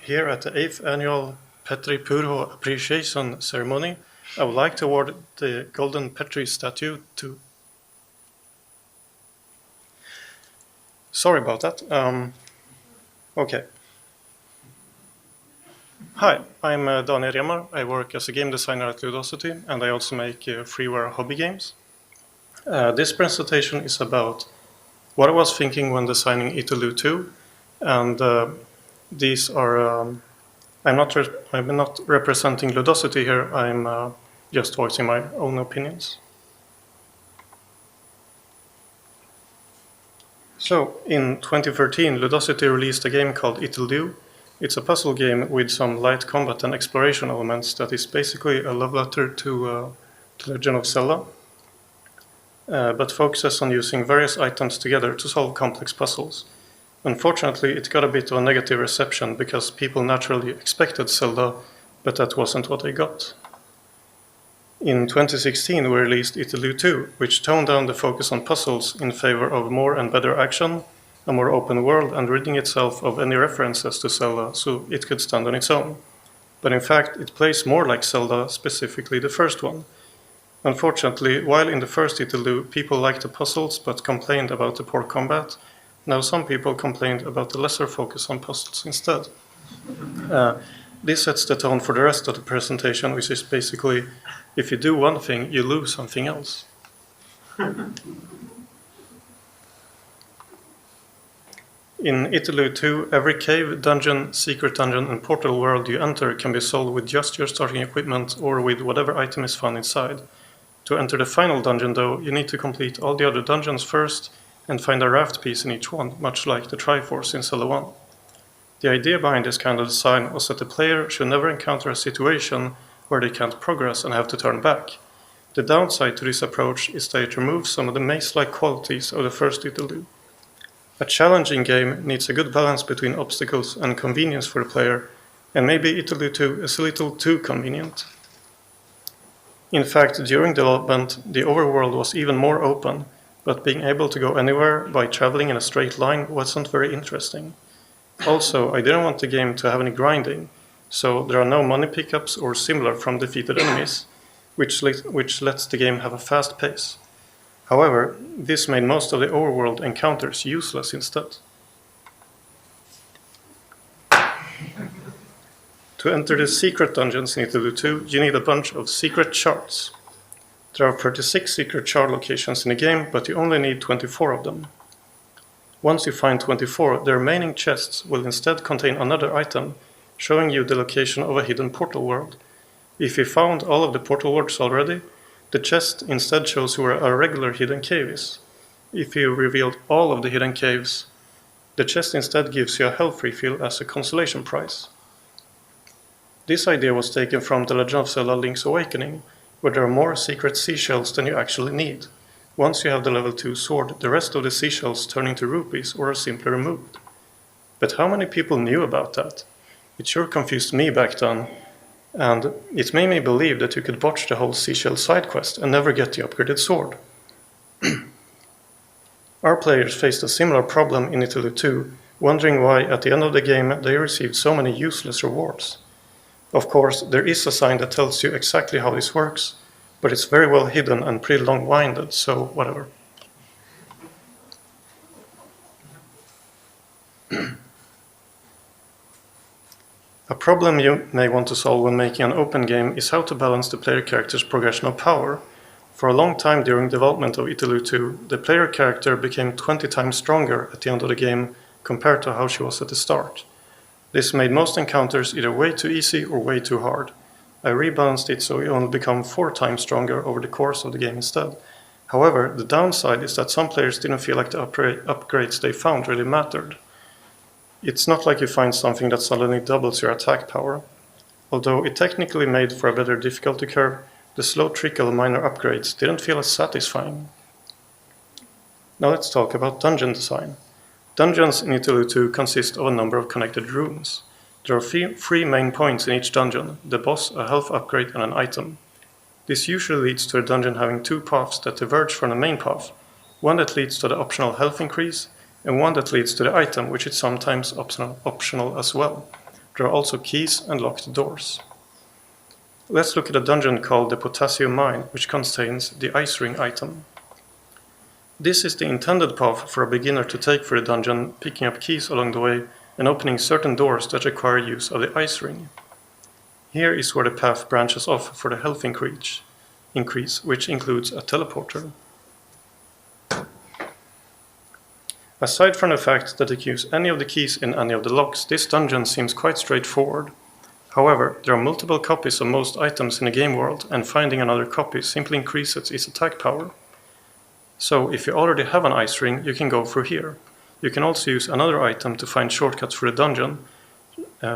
Here at the 8th annual Petri Appreciation Ceremony, I would like to award the Golden Petri statue to... Sorry about that. Okay. Hi, I'm Daniel Remar. I work as a game designer at Ludosity, and I also make freeware hobby games. This presentation is about what I was thinking when designing Ittle Dew 2, and these are... I'm not representing Ludosity here, I'm just voicing my own opinions. So, in 2013, Ludosity released a game called Ittle Dew. It's a puzzle game with some light combat and exploration elements that is basically a love letter to Legend of Zelda, but focuses on using various items together to solve complex puzzles. Unfortunately, it got a bit of a negative reception because people naturally expected Zelda, but that wasn't what they got. In 2016, we released Ittle Dew 2, which toned down the focus on puzzles in favor of more and better action, a more open world, and ridding itself of any references to Zelda so it could stand on its own. But in fact, it plays more like Zelda, specifically the first one. Unfortunately, while in the first Ittle Dew, people liked the puzzles but complained about the poor combat, now some people complained about the lesser focus on puzzles instead. This sets the tone for the rest of the presentation, which is basically, if you do one thing, you lose something else. In Ittle Dew 2, every cave, dungeon, secret dungeon, and portal world you enter can be solved with just your starting equipment or with whatever item is found inside. To enter the final dungeon, though, you need to complete all the other dungeons first and find a raft piece in each one, much like the Triforce in Zelda 1. The idea behind this kind of design was that the player should never encounter a situation where they can't progress and have to turn back. The downside to this approach is that it removes some of the maze-like qualities of the first Ittle Dew. A challenging game needs a good balance between obstacles and convenience for the player, and maybe Ittle Dew 2 is a little too convenient. In fact, during development, the overworld was even more open, but being able to go anywhere by traveling in a straight line wasn't very interesting. Also, I didn't want the game to have any grinding, so there are no money pickups or similar from defeated enemies, which lets the game have a fast pace. However, this made most of the overworld encounters useless instead. To enter the secret dungeons in Ittle Dew 2, you need a bunch of secret shards. There are 36 secret shard locations in the game, but you only need 24 of them. Once you find 24, the remaining chests will instead contain another item, showing you the location of a hidden portal world. If you found all of the portal worlds already, the chest instead shows where a regular hidden cave is. If you revealed all of the hidden caves, the chest instead gives you a health refill as a consolation prize. This idea was taken from The Legend of Zelda Link's Awakening, where there are more secret seashells than you actually need. Once you have the level 2 sword, the rest of the seashells turn into rupees or are simply removed. But how many people knew about that? It sure confused me back then, and it made me believe that you could botch the whole seashell side quest and never get the upgraded sword. Our players faced a similar problem in Ittle Dew 2, wondering why at the end of the game they received so many useless rewards. Of course, there is a sign that tells you exactly how this works, but it's very well hidden and pretty long-winded, so whatever. A problem you may want to solve when making an open game is how to balance the player character's progression of power. For a long time during development of Ittle Dew 2, the player character became 20 times stronger at the end of the game compared to how she was at the start. This made most encounters either way too easy or way too hard. I rebalanced it so you only become 4 times stronger over the course of the game instead. However, the downside is that some players didn't feel like the upgrades they found really mattered. It's not like you find something that suddenly doubles your attack power. Although it technically made for a better difficulty curve, the slow trickle of minor upgrades didn't feel as satisfying. Now let's talk about dungeon design. Dungeons in Ittle Dew 2 consist of a number of connected rooms. There are three main points in each dungeon: the boss, a health upgrade, and an item. This usually leads to a dungeon having 2 paths that diverge from the main path, one that leads to the optional health increase, and one that leads to the item, which is sometimes optional as well. There are also keys and locked doors. Let's look at a dungeon called the Potassium Mine, which contains the ice ring item. This is the intended path for a beginner to take for the dungeon, picking up keys along the way and opening certain doors that require use of the ice ring. Here is where the path branches off for the health increase, which includes a teleporter. Aside from the fact that you can use any of the keys in any of the locks, this dungeon seems quite straightforward. However, there are multiple copies of most items in the game world, and finding another copy simply increases its attack power. So, if you already have an ice ring, you can go through here. You can also use another item to find shortcuts for the dungeon,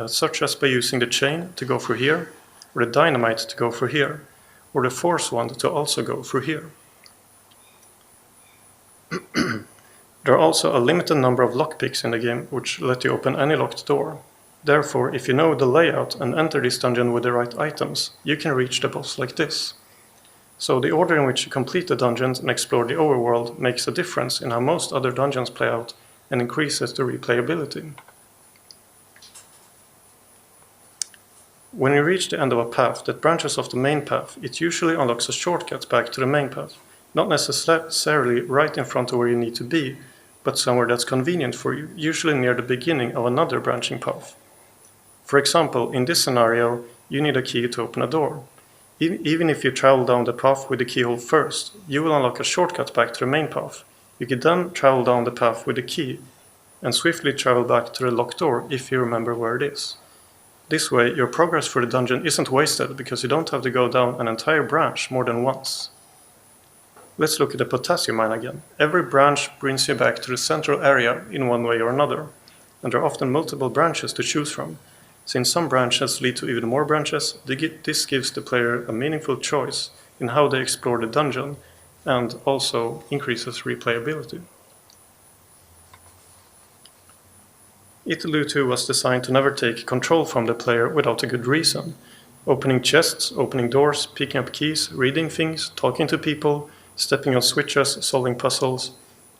such as by using the chain to go through here, or the dynamite to go through here, or the force wand to also go through here. There are also a limited number of lockpicks in the game, which let you open any locked door. Therefore, if you know the layout and enter this dungeon with the right items, you can reach the boss like this. So the order in which you complete the dungeons and explore the overworld makes a difference in how most other dungeons play out and increases the replayability. When you reach the end of a path that branches off the main path, it usually unlocks a shortcut back to the main path, not necessarily right in front of where you need to be, but somewhere that's convenient for you, usually near the beginning of another branching path. For example, in this scenario, you need a key to open a door. Even if you travel down the path with the keyhole first, you will unlock a shortcut back to the main path. You can then travel down the path with the key and swiftly travel back to the locked door if you remember where it is. This way, your progress for the dungeon isn't wasted because you don't have to go down an entire branch more than once. Let's look at the potassium mine again. Every branch brings you back to the central area in one way or another, and there are often multiple branches to choose from. Since some branches lead to even more branches, this gives the player a meaningful choice in how they explore the dungeon and also increases replayability. Ittle Dew 2 was designed to never take control from the player without a good reason. Opening chests, opening doors, picking up keys, reading things, talking to people, stepping on switches, solving puzzles.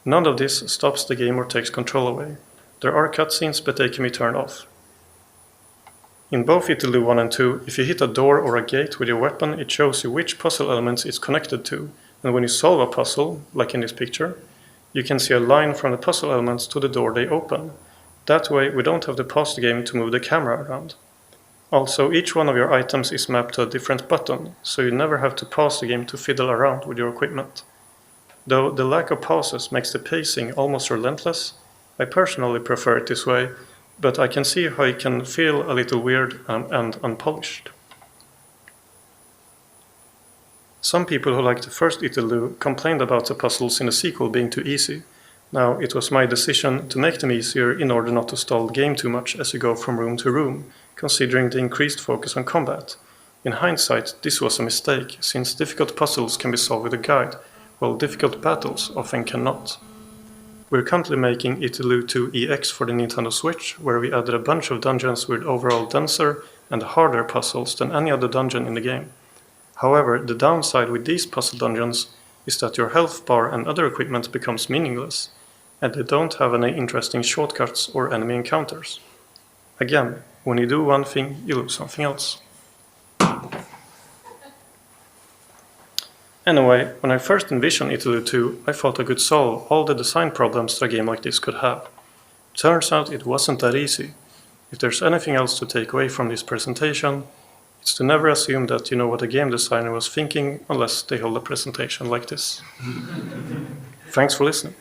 None of this stops the game or takes control away. There are cutscenes, but they can be turned off. In both Ittle Dew 1 and 2, if you hit a door or a gate with your weapon, it shows you which puzzle elements it's connected to, and when you solve a puzzle, like in this picture, you can see a line from the puzzle elements to the door they open. That way, we don't have to pause the game to move the camera around. Also, each one of your items is mapped to a different button, so you never have to pause the game to fiddle around with your equipment. Though the lack of pauses makes the pacing almost relentless, I personally prefer it this way, but I can see how it can feel a little weird and unpolished. Some people who liked the first Ittle Dew complained about the puzzles in the sequel being too easy. Now, it was my decision to make them easier in order not to stall the game too much as you go from room to room, considering the increased focus on combat. In hindsight, this was a mistake, since difficult puzzles can be solved with a guide, while difficult battles often cannot. We're currently making Ittle Dew 2 EX for the Nintendo Switch, where we added a bunch of dungeons with overall denser and harder puzzles than any other dungeon in the game. However, the downside with these puzzle dungeons is that your health bar and other equipment becomes meaningless, and they don't have any interesting shortcuts or enemy encounters. Again, when you do one thing, you lose something else. Anyway, when I first envisioned Ittle Dew 2, I thought I could solve all the design problems that a game like this could have. Turns out it wasn't that easy. If there's anything else to take away from this presentation, it's to never assume that you know what a game designer was thinking unless they hold a presentation like this. Thanks for listening.